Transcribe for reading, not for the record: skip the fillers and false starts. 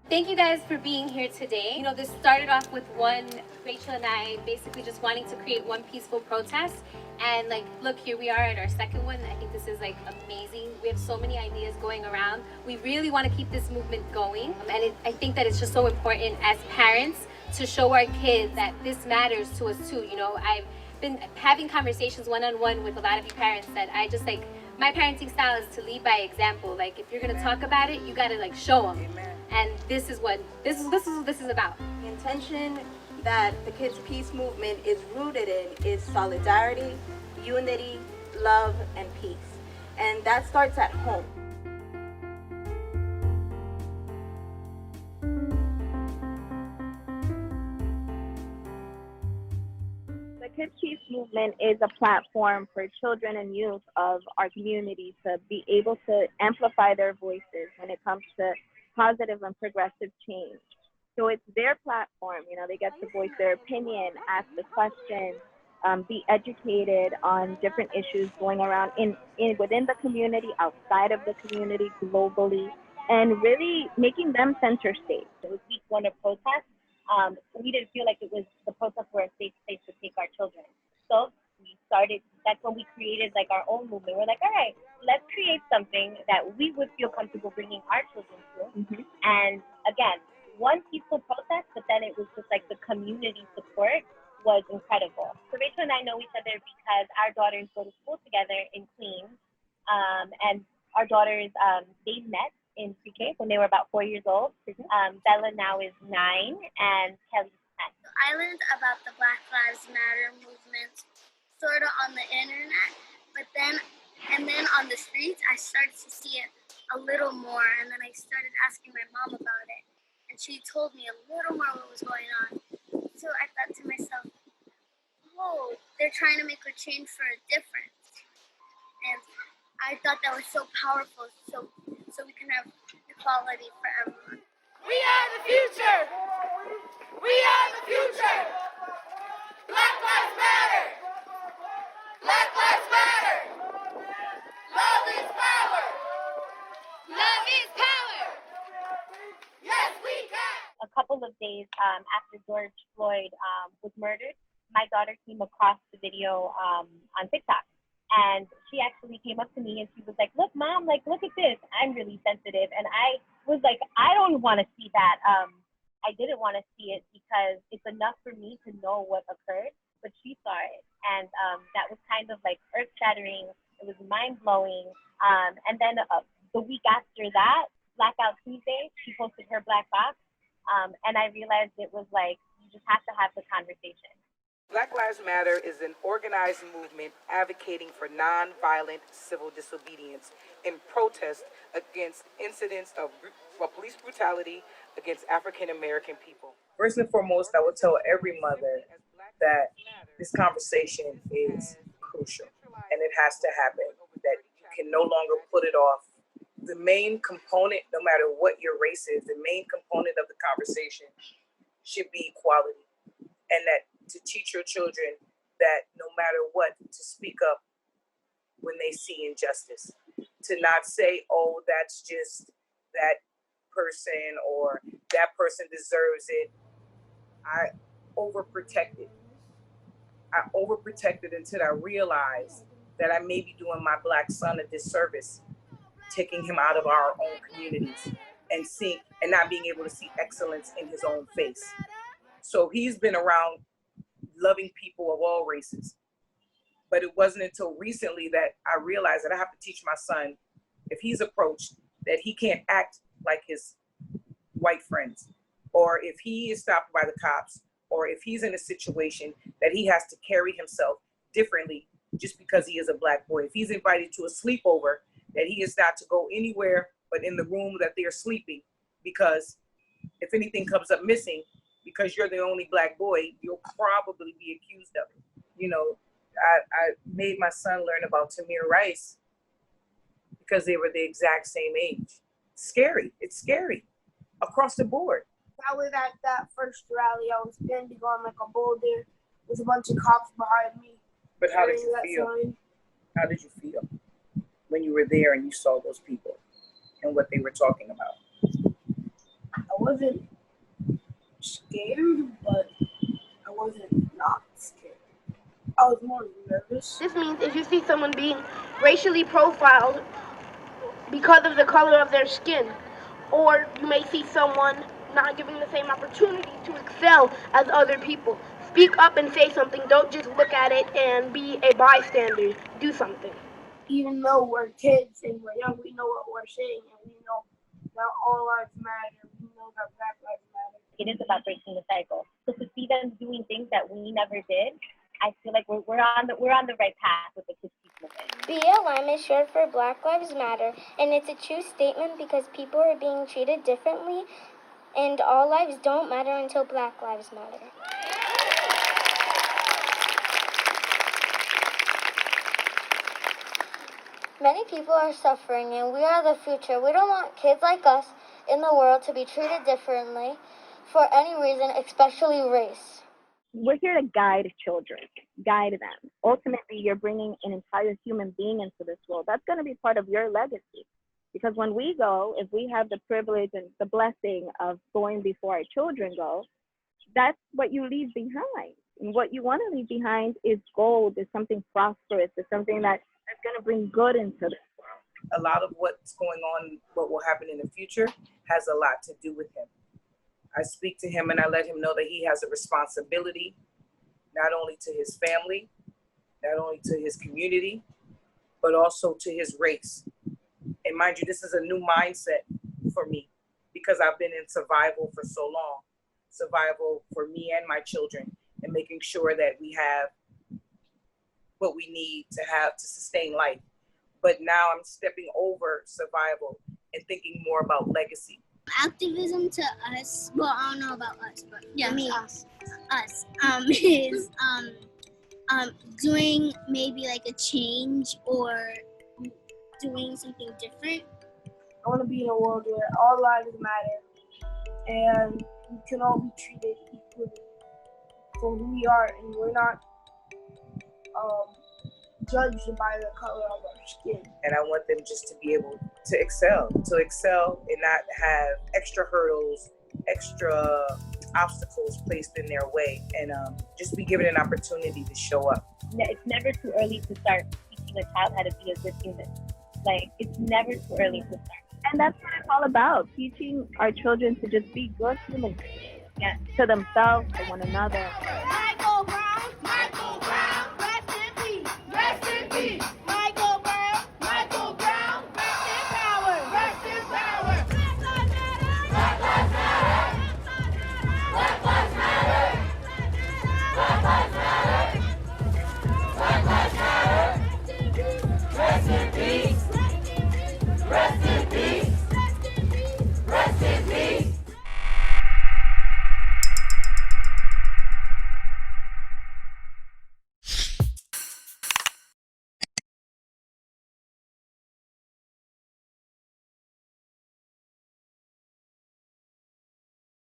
Thank you guys for being here today. You know, this started off with Rachel and I basically just wanting to create one peaceful protest. And like, look, here we are at our second one. I think this is like amazing. We have so many ideas going around. We really want to keep this movement going. I think that it's just so important as parents to show our kids that this matters to us too. You know, I've been having conversations one-on-one with a lot of you parents that I just like, my parenting style is to lead by example. Like, if you're gonna talk about it, you gotta like show them. And this is what this is about. The intention that the Kids Peace movement is rooted in is solidarity, unity, love, and peace. And that starts at home. The Kids Peace movement is a platform for children and youth of our community to be able to amplify their voices when it comes to positive and progressive change. So it's their platform, you know, they get to voice their opinion, ask the questions, be educated on different issues going around within the community, outside of the community, globally, and really making them center stage. It was week one of protest. We didn't feel like it was the protest were a safe place to take our children. So that's when we created like our own movement. We're like, all right, let's create something that we would feel comfortable bringing our children to. Mm-hmm. And again, one peaceful protest, but then it was just like the community support was incredible. So Rachel and I know each other because our daughters go to school together in Queens. And our daughters, they met in pre-K when they were about 4 years old. Bella now is 9 and Kelly's 10. I learned about the Black Lives Matter movement sort of on the internet, and then on the streets, I started to see it a little more, and then I started asking my mom about it, and she told me a little more what was going on. So I thought to myself, oh, they're trying to make a change for a difference, and I thought that was so powerful, so we can have equality for everyone. We are the future! We are the future! Black Lives Matter! Black Lives Matter! Love is power! Love is power! Yes, we can! A couple of days after George Floyd was murdered, my daughter came across the video on TikTok. And she actually came up to me and she was like, look, Mom, like, look at this. I'm really sensitive. And I was like, I don't want to see that. I didn't want to see it because it's enough for me to know what occurred. But she saw it. And that was kind of like earth-shattering. It was mind-blowing. And then the week after that, Blackout Tuesday, she posted her black box. And I realized it was like, you just have to have the conversation. Black Lives Matter is an organized movement advocating for nonviolent civil disobedience in protest against incidents of police brutality against African American people. First and foremost, I would tell every mother that this conversation is crucial and it has to happen, that you can no longer put it off. The main component, no matter what your race is, the main component of the conversation should be equality, and that to teach your children that no matter what, to speak up when they see injustice. To not say, oh, that's just that person or that person deserves it. I overprotected. I overprotected until I realized that I may be doing my Black son a disservice, taking him out of our own communities and not being able to see excellence in his own face. So he's been around loving people of all races. But it wasn't until recently that I realized that I have to teach my son, if he's approached, that he can't act like his white friends, or if he is stopped by the cops, or if he's in a situation that he has to carry himself differently just because he is a Black boy. If he's invited to a sleepover, that he is not to go anywhere but in the room that they are sleeping, because if anything comes up missing, because you're the only Black boy, you'll probably be accused of it. You know, I made my son learn about Tamir Rice because they were the exact same age. Scary. It's scary across the board. I was at that first rally. I was standing on like a boulder with a bunch of cops behind me. But how did you feel? Sign. How did you feel when you were there and you saw those people and what they were talking about? I wasn't scared, but I wasn't not scared. I was more nervous. This means if you see someone being racially profiled because of the color of their skin, or you may see someone not giving the same opportunity to excel as other people. Speak up and say something. Don't just look at it and be a bystander. Do something. Even though we're kids and we're young, we know what we're saying, and we know that all lives matter. We know that Black lives matter. It is about breaking the cycle. So to see them doing things that we never did, I feel like we're on the right path with the Kids Peace movement. BLM is short for Black Lives Matter, and it's a true statement because people are being treated differently, and all lives don't matter until Black lives matter. Many people are suffering, and we are the future. We don't want kids like us in the world to be treated differently for any reason, especially race. We're here to guide children, guide them. Ultimately, you're bringing an entire human being into this world. That's going to be part of your legacy. Because when we go, if we have the privilege and the blessing of going before our children go, that's what you leave behind. And what you want to leave behind is gold, is something prosperous, is something that's going to bring good into this world. A lot of what's going on, what will happen in the future, has a lot to do with him. I speak to him and I let him know that he has a responsibility, not only to his family, not only to his community, but also to his race. And mind you, this is a new mindset for me because I've been in survival for so long. Survival for me and my children, and making sure that we have what we need to have to sustain life. But now I'm stepping over survival and thinking more about legacy. Activism to us, well, I don't know about us, but yeah, me, us, is doing maybe like a change or doing something different. I want to be in a world where all lives matter and we can all be treated equally for who we are, and we're not judged by the color of our skin. And I want them just to be able to excel and not have extra hurdles, extra obstacles placed in their way, and just be given an opportunity to show up. It's never too early to start teaching a child how to be a good human. Like, it's never too early to start. And that's what it's all about, teaching our children to just be good humans. Yeah, to themselves, to one another.